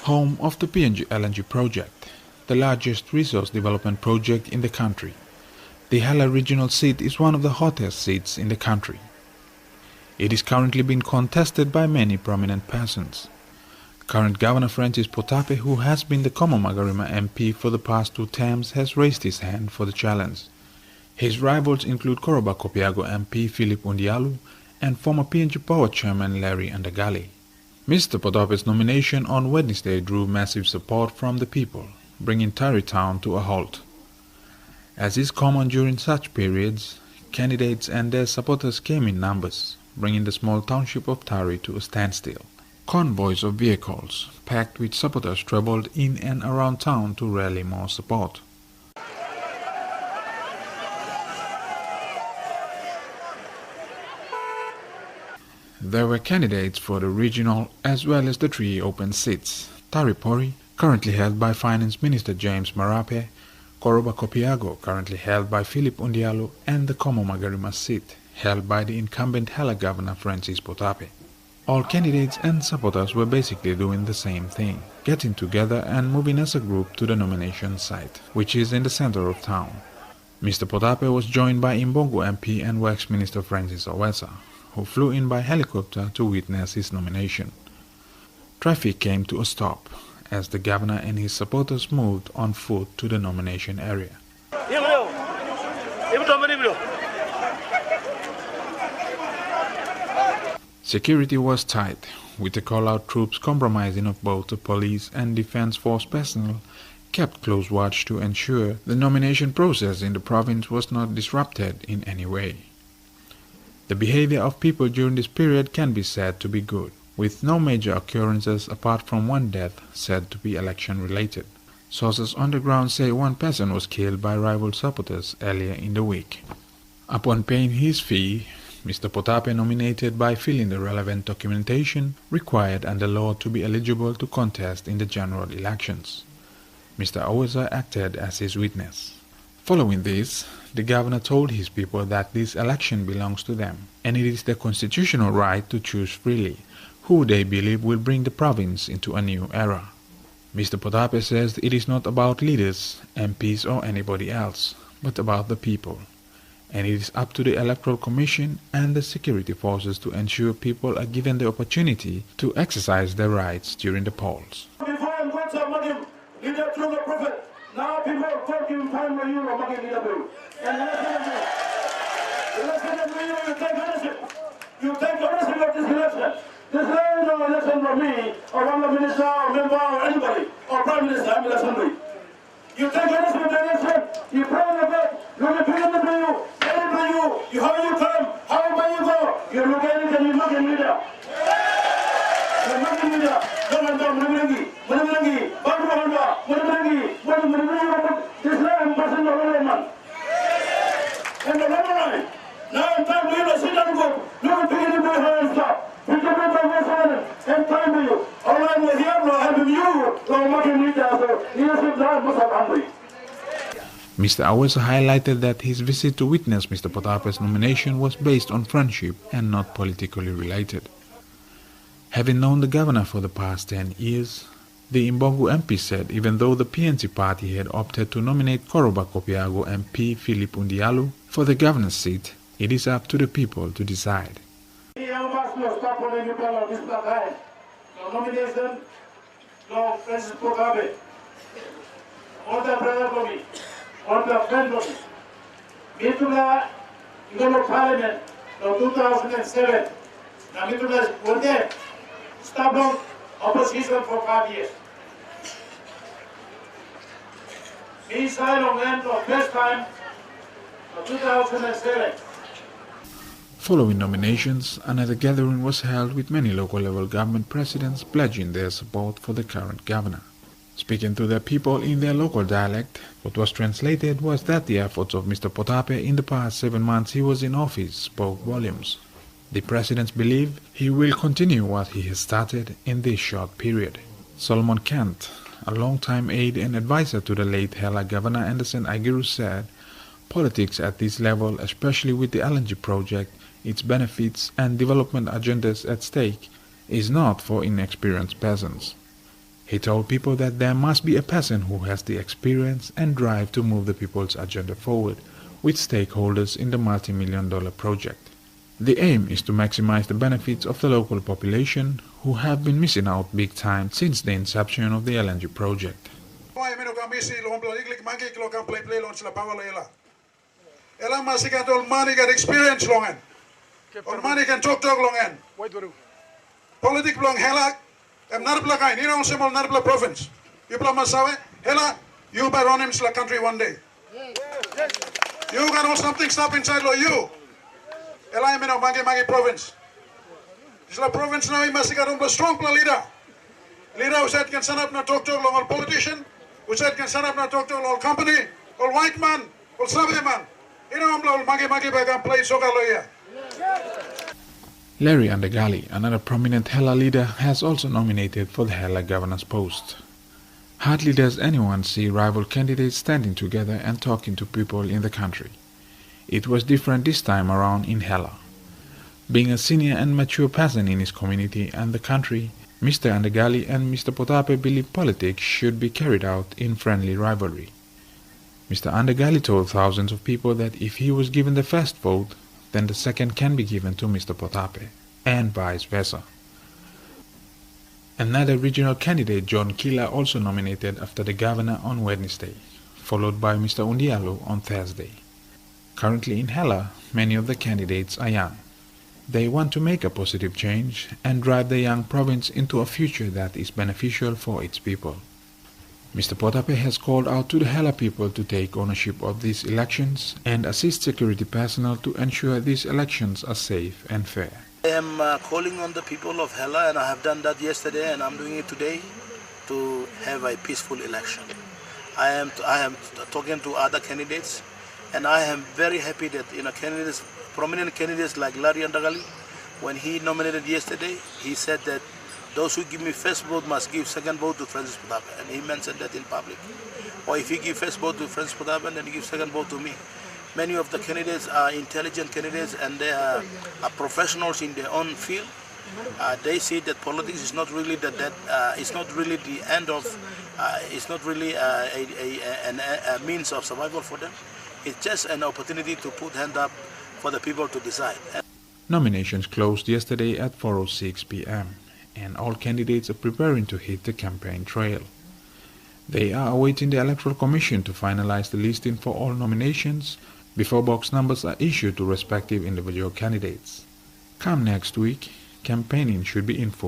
home of the PNG LNG project, the largest resource development project in the country. The Hela regional seat is one of the hottest seats in the country. It is currently being contested by many prominent persons. Current Governor Francis Potape, who has been the Komo-Magarima MP for the past 2 terms, has raised his hand for the challenge. His rivals include Koroba Kopiago MP Philip Undialu and former PNG Power Chairman Larry Andagali. Mr. Potape's nomination on Wednesday drew massive support from the people, bringing Tari town to a halt. As is common during such periods, candidates and their supporters came in numbers, bringing the small township of Tari to a standstill. Convoys of vehicles, packed with supporters, travelled in and around town to rally more support. There were candidates for the regional as well as the 3 open seats. Tari Pori, currently held by Finance Minister James Marape, Koroba Kopiago, currently held by Philip Undialu, and the Komo-Magarima seat, held by the incumbent Hela Governor Francis Potape. All candidates and supporters were basically doing the same thing, getting together and moving as a group to the nomination site, which is in the center of town. Mr. Potape was joined by Imbongo MP and Works Minister Francis Owesa, who flew in by helicopter to witness his nomination. Traffic came to a stop as the governor and his supporters moved on foot to the nomination area. Security was tight, with the call-out troops comprising of both the police and defense force personnel kept close watch to ensure the nomination process in the province was not disrupted in any way. The behavior of people during this period can be said to be good, with no major occurrences apart from 1 death said to be election-related. Sources on the ground say 1 person was killed by rival supporters earlier in the week. Upon paying his fee, Mr. Potape, nominated by filling the relevant documentation required under law to be eligible to contest in the general elections. Mr. Owesa acted as his witness. Following this, the governor told his people that this election belongs to them, and it is their constitutional right to choose freely who they believe will bring the province into a new era. Mr. Potape says it is not about leaders, MPs or anybody else, but about the people, and it is up to the Electoral Commission and the security forces to ensure people are given the opportunity to exercise their rights during the polls. Now people are talking time when you are making it up. And you take ownership. You take ownership of this election. This is no election for me, or one of minister, or member, or anybody, or prime minister, I'm assembly. You take ownership of the election, you pray on the bed, look at people to you, everybody you, how you come, how you go, you look at it and you look at leader. You're looking leader. Mr. Owesa highlighted that his visit to witness Mr. Potape's nomination was based on friendship and not politically related. Having known the governor for the past 10 years, the Imbongo MP said even though the PNG party had opted to nominate Koroba Kopiago MP Philip Undialu for the governor's seat, it is up to the people to decide. Nomination, no Francis Potape, all the brother for me, all the friend for me. Mitula, you go to Parliament, no 2007. Now Mitula one day, stubborn opposition for 5 years. Me silent land for first time, 2007. Following nominations, another gathering was held with many local-level government presidents pledging their support for the current governor. Speaking to their people in their local dialect, what was translated was that the efforts of Mr. Potape in the past 7 months he was in office spoke volumes. The presidents believe he will continue what he has started in this short period. Solomon Kent, a long-time aide and advisor to the late Hela Governor Anderson Agiru, said, "Politics at this level, especially with the LNG project, its benefits and development agendas at stake, is not for inexperienced peasants. He told people that there must be a person who has the experience and drive to move the people's agenda forward with stakeholders in the multi-million-dollar project. The aim is to maximize the benefits of the local population who have been missing out big time since the inception of the LNG project. Ela masih kan tol money kan experience longan. Or money kan talk longan. Politik belong Hela. Narbla kain. You know semua Narbla province. You belum masawe. Hela. You better run him to the country one day. You can do something stop inside lo you. Ela yang magi province. Isla province now masih kan strong leader. Leader who said can stand up na talk long all politician. Who said can stand up na talk all company. All white man. All Sabe man. Larry Andegali, another prominent Hela leader, has also nominated for the Hela governor's post. Hardly does anyone see rival candidates standing together and talking to people in the country. It was different this time around in Hela. Being a senior and mature person in his community and the country, Mr. Andegali and Mr. Potape believe politics should be carried out in friendly rivalry. Mr. Andegali told thousands of people that if he was given the first vote, then the second can be given to Mr. Potape, and vice versa. Another regional candidate, John Kila, also nominated after the governor on Wednesday, followed by Mr. Undialo on Thursday. Currently in Hela, many of the candidates are young. They want to make a positive change and drive the young province into a future that is beneficial for its people. Mr. Potape has called out to the Hela people to take ownership of these elections and assist security personnel to ensure these elections are safe and fair. I am calling on the people of Hela, and I have done that yesterday and I'm doing it today, to have a peaceful election. I am talking to other candidates, and I am very happy that prominent candidates like Larry Andegali, when he nominated yesterday, he said that those who give me first vote must give second vote to Francis Potape, and he mentioned that in public. Or if he give first vote to Francis Potape, then he gives second vote to me. Many of the candidates are intelligent candidates, and they are professionals in their own field. They see that politics is not really it's not really the end of, it's not really a means of survival for them. It's just an opportunity to put hand up for the people to decide. Nominations closed yesterday at 4:06 p.m. and all candidates are preparing to hit the campaign trail. They are awaiting the Electoral Commission to finalize the listing for all nominations before box numbers are issued to respective individual candidates. Come next week, campaigning should be in full.